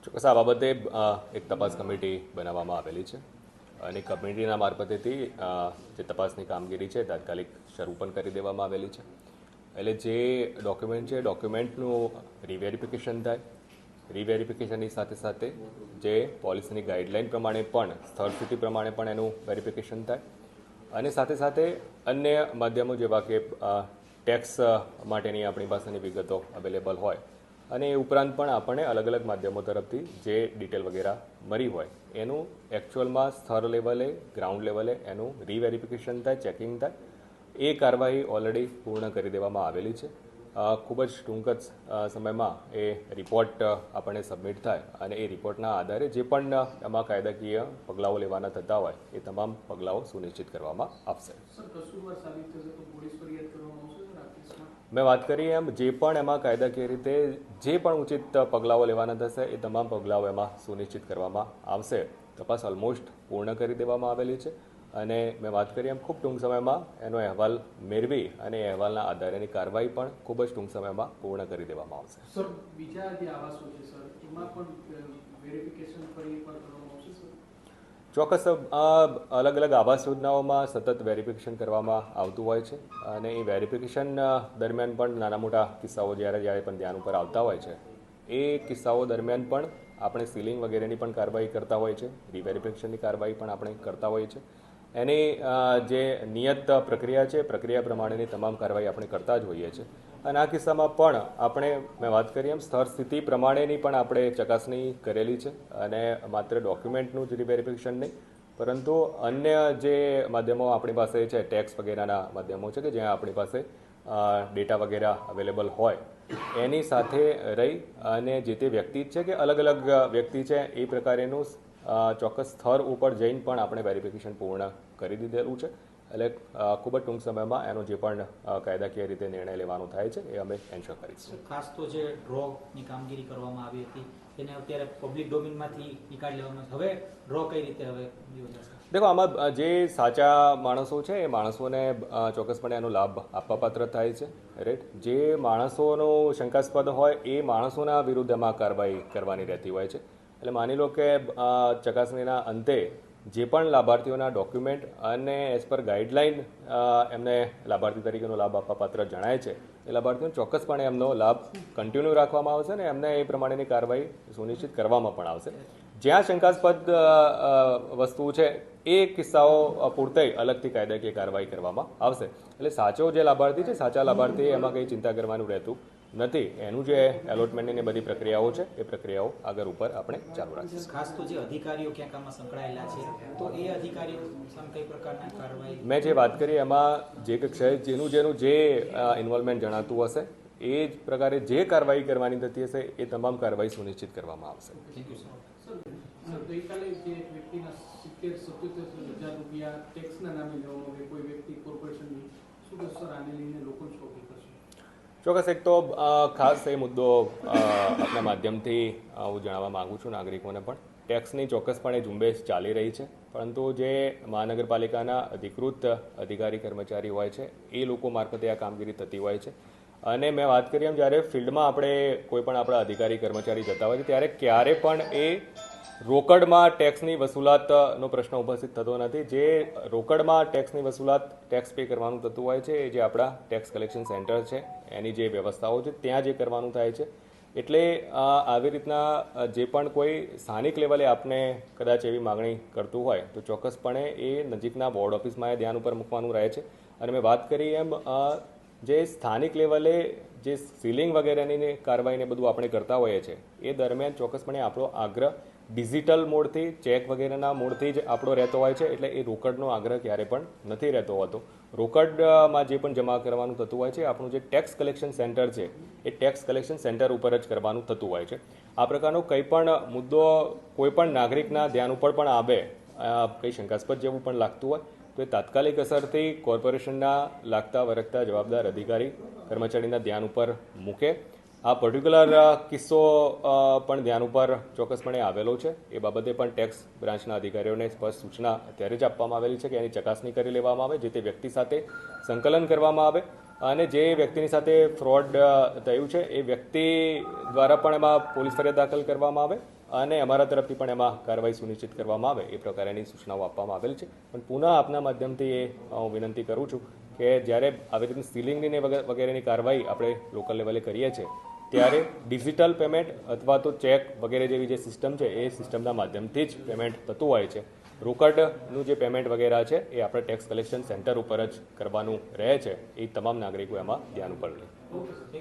ચોક્કસ આ બાબતે એક તપાસ કમિટી બનાવવામાં આવેલી છે અને કમિટીના મારફતેથી જે તપાસની કામગીરી છે તાત્કાલિક શરૂ પણ કરી દેવામાં આવેલી છે. એટલે જે ડોક્યુમેન્ટ છે ડોક્યુમેન્ટનું રીવેરિફિકેશન થાય, રીવેરિફિકેશનની સાથે સાથે જે પોલિસીની ગાઈડલાઇન પ્રમાણે પણ સ્થળ સ્થિતિ પ્રમાણે પણ એનું વેરિફિકેશન થાય અને સાથે સાથે અન્ય માધ્યમો જેવા કે ટેક્સ માટેની આપણી પાસેની વિગતો અવેલેબલ હોય અને એ ઉપરાંત પણ આપણને અલગ અલગ માધ્યમો તરફથી જે ડિટેલ વગેરે મળી હોય એનું એકચ્યુઅલમાં સ્થળ લેવલે, ગ્રાઉન્ડ લેવલે એનું રીવેરિફિકેશન થાય, ચેકિંગ થાય. એ કાર્યવાહી ઓલરેડી પૂર્ણ કરી દેવામાં આવેલી છે. ખૂબ જ ટૂંક જ સમયમાં એ રિપોર્ટ આપણને સબમિટ થાય અને એ રિપોર્ટના આધારે જે પણ એમાં કાયદાકીય પગલાઓ લેવાના થતા હોય એ તમામ પગલાઓ સુનિશ્ચિત કરવામાં આવશે. મેં વાત કરી એમ જે પણ એમાં કાયદાકીય રીતે જે પણ ઉચિત પગલાઓ લેવાના થશે એ તમામ પગલાઓ એમાં સુનિશ્ચિત કરવામાં આવશે. તપાસ ઓલમોસ્ટ પૂર્ણ કરી દેવામાં આવેલી છે અને મેં વાત કરી એમ ખૂબ ટૂંક સમયમાં એનો અહેવાલ મેળવી અને એ અહેવાલના આધારેની કાર્યવાહી પણ ખૂબ જ ટૂંક સમયમાં પૂર્ણ કરી દેવામાં આવશે. સર, બીજા જે આવાસો છે સર, એમાં પણ વેરિફિકેશન ફરી એકવાર કરવામાં આવશે સર? ચોક્કસ અલગ અલગ આવાસ યોજનાઓમાં સતત વેરિફિકેશન કરવામાં આવતું હોય છે અને એ વેરિફિકેશન દરમિયાન પણ નાના મોટા કિસ્સાઓ જ્યારે પણ ધ્યાન ઉપર આવતા હોય છે એ કિસ્સાઓ દરમિયાન પણ આપણે સીલિંગ વગેરેની પણ કાર્યવાહી કરતા હોય છે, રીવેરિફિકેશનની કાર્યવાહી પણ આપણે કરતા હોઈએ છીએ. એની જે નિયત પ્રક્રિયા છે પ્રક્રિયા પ્રમાણેની તમામ કાર્યવાહી આપણે કરતા જ હોઈએ છીએ અને આ કિસ્સામાં પણ આપણે મેં વાત કરી એમ સ્થળ સ્થિતિ પ્રમાણેની પણ આપણે ચકાસણી કરેલી છે અને માત્ર ડોક્યુમેન્ટનું જ રીવેરિફિકેશન નહીં પરંતુ અન્ય જે માધ્યમો આપણી પાસે છે ટેક્સ વગેરેના માધ્યમો છે કે જ્યાં આપણી પાસે ડેટા વગેરે અવેલેબલ હોય એની સાથે રહી અને જે તે વ્યક્તિ છે કે અલગ અલગ વ્યક્તિ છે એ પ્રકારેનું ચોક્કસ સ્થળ ઉપર જઈને પણ આપણે વેરિફિકેશન પૂર્ણ કરી દીધેલું છે. એટલે ખૂબ જ ટૂંક સમયમાં એનો જે પણ કાયદાકીય રીતે નિર્ણય લેવાનો થાય છે એ અમે એન્શ્યોર કરીશું. ખાસ તો જે ડ્રોની કામગીરી કરવામાં આવી હતી એને અત્યારે પબ્લિક ડોમેનમાંથી નીકાળી લેવામાં હવે ડ્રો કઈ રીતે હવે યોજાશે? દેખો આમાં જે સાચા માણસો છે એ માણસોને ચોક્કસપણે એનો લાભ આપવાપાત્ર થાય છે, રાઈટ. જે માણસોનો શંકાસ્પદ હોય એ માણસોના વિરુદ્ધ એમાં કાર્યવાહી કરવાની રહેતી હોય છે. એટલે માની લો કે ચકાસણીના અંતે જે પણ લાભાર્થીઓના ડોક્યુમેન્ટ અને એઝ પર ગાઈડલાઇન એમને લાભાર્થી તરીકેનો લાભ આપવાપાત્ર જણાય છે એ લાભાર્થીઓને ચોક્કસપણે એમનો લાભ કન્ટિન્યુ રાખવામાં આવશે અને એમને એ પ્રમાણેની કાર્યવાહી સુનિશ્ચિત કરવામાં પણ આવશે. જ્યાં શંકાસ્પદ વસ્તુ છે એ કિસ્સાઓ પૂરતે અલગથી કાયદાકીય કાર્યવાહી કરવામાં આવશે. એટલે સાચો જે લાભાર્થી છે સાચા લાભાર્થી એમાં કંઈ ચિંતા કરવાનું રહેતું નથી. એનું જે એલોટમેન્ટની બધી પ્રક્રિયાઓ છે એ પ્રક્રિયાઓ આગળ ઉપર આપણે ચાલુ રાખીશું. ખાસ તો જે અધિકારીઓ ક્યાંક આમાં સંકળાયેલા છે તો એ અધિકારીઓ સામે કઈ પ્રકારના કાર્યવાહી? મેં જે વાત કરી એમાં જે કક્ષાએ જેનું જે ઇન્વોલ્વમેન્ટ જણાતું હશે એ જ પ્રકારે જે કાર્યવાહી કરવાની થતી હશે એ તમામ કાર્યવાહી સુનિશ્ચિત કરવામાં આવશે. Thank you sir. ગઈકાલે જે વ્યક્તિના 70-77 હજાર રૂપિયા ટેક્સના નામે લેવામાં આવે કોઈ વ્યક્તિ કોર્પોરેશનની, શું સર આને લઈને લોકો શું કરશે? ચોક્કસ એક તો ખાસ એ મુદ્દો આપના માધ્યમથી હું જણાવવા માગું છું નાગરિકોને પણ. ટેક્સની ચોક્કસપણે ઝુંબેશ ચાલી રહી છે પરંતુ જે મહાનગરપાલિકાના અધિકૃત અધિકારી કર્મચારી હોય છે એ લોકો મારફતે આ કામગીરી થતી હોય છે અને મેં વાત કરી એમ જ્યારે ફિલ્ડમાં આપણે કોઈ પણ આપણા અધિકારી કર્મચારી જતા હોય છે ત્યારે ક્યારે પણ એ રોકડમાં ટેક્સની વસૂલાતનો પ્રશ્ન ઉપસ્થિત થતો નથી. જે રોકડમાં ટેક્સની વસૂલાત ટેક્સ પે કરવાનું થતું હોય છે એ જે આપણા ટેક્સ કલેક્શન સેન્ટર છે એની જે વ્યવસ્થાઓ છે ત્યાં જે કરવાનું થાય છે. એટલે આવી રીતના જે પણ કોઈ સ્થાનિક લેવલે આપને કદાચ એવી માગણી કરતું હોય તો ચોક્કસપણે એ નજીકના બોર્ડ ઓફિસમાં એ ધ્યાન ઉપર મૂકવાનું રહે છે. અને મેં વાત કરી એમ જે સ્થાનિક લેવલે જે સીલિંગ વગેરેની કાર્યવાહીને બધું આપણે કરતા હોઈએ છીએ એ દરમિયાન ચોક્કસપણે આપણો આગ્રહ ડિજિટલ મોડથી ચેક વગેરેના મોડથી જ આપણો રહેતો હોય છે. એટલે એ રોકડનો આગ્રહ ક્યારે પણ નથી રહેતો હોતો. રોકડમાં જે પણ જમા કરવાનું થતું હોય છે આપણું જે ટેક્સ કલેક્શન સેન્ટર છે એ ટેક્સ કલેક્શન સેન્ટર ઉપર જ કરવાનું થતું હોય છે. આ પ્રકારનો કંઈ પણ મુદ્દો કોઈ પણ નાગરિકના ધ્યાન ઉપર પણ આવે, કંઈ શંકાસ્પદ જેવું પણ લાગતું હોય તો એ તાત્કાલિક અસરથી કોર્પોરેશનના લાગતા વરગતા જવાબદાર અધિકારી કર્મચારીના ધ્યાન ઉપર મૂકે. આ પર્ટિક્યુલર કિસ્સો પણ ધ્યાન ઉપર ચોક્કસપણે આવેલો છે. એ બાબતે પણ ટેક્સ બ્રાન્ચના અધિકારીઓને સ્પષ્ટ સૂચના અત્યારે જ આપવામાં આવેલી છે કે એની ચકાસણી કરી લેવામાં આવે, જે તે વ્યક્તિ સાથે સંકલન કરવામાં આવે અને જે વ્યક્તિની સાથે ફ્રોડ થયું છે એ વ્યક્તિ દ્વારા પણ એમાં પોલીસ ફરિયાદ દાખલ કરવામાં આવે અને અમારા તરફથી પણ એમાં કાર્યવાહી સુનિશ્ચિત કરવામાં આવે એ પ્રકારની સૂચનાઓ આપવામાં આવેલ છે. પણ પુનઃ આપના માધ્યમથી એ હું વિનંતી કરું છું કે જ્યારે આવી રીતની સીલિંગની ને વગેરેની કાર્યવાહી આપણે લોકલ લેવલે કરીએ છીએ ત્યારે ડિજિટલ પેમેન્ટ અથવા તો ચેક વગેરે જેવી જે સિસ્ટમ છે એ સિસ્ટમના માધ્યમથી જ પેમેન્ટ થતું હોય છે. રોકડનું જે પેમેન્ટ વગેરે છે એ આપણે ટેક્સ કલેક્શન સેન્ટર ઉપર જ કરવાનું રહે છે. એ તમામ નાગરિકો એમાં ધ્યાન ઉપર લે. Okay sir.